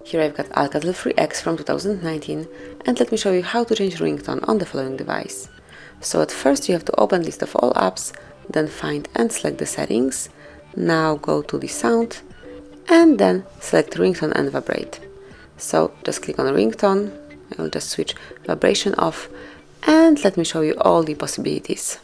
Here I've got ALCATEL 3X from 2019, and let me show you how to change ringtone on the following device. So at first you have to open list of all apps, then find and select the settings. Now go to the sound and then select ringtone and vibrate. So just click on ringtone, I will just switch vibration off, and let me show you all the possibilities.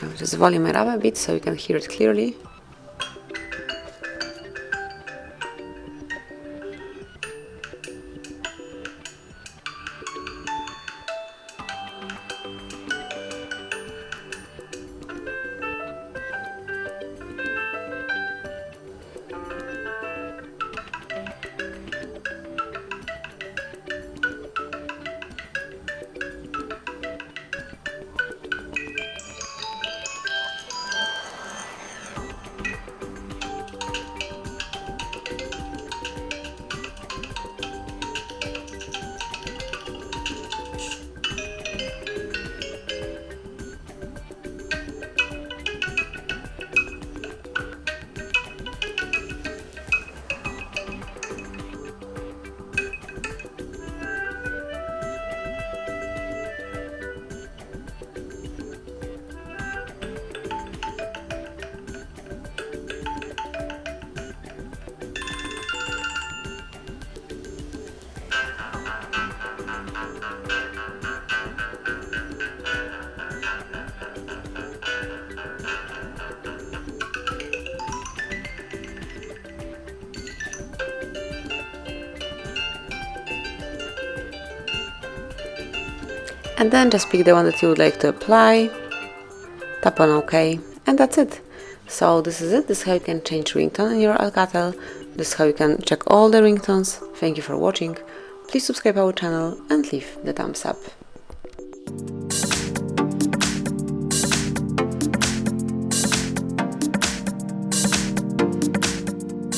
I'll just volume it up a bit so you can hear it clearly. And then just pick the one that you would like to apply, tap on OK, and that's it. So this is it. This is how you can change ringtone in your ALCATEL. This is how you can check all the ringtones. Thank you for watching. Please subscribe our channel and leave the thumbs up.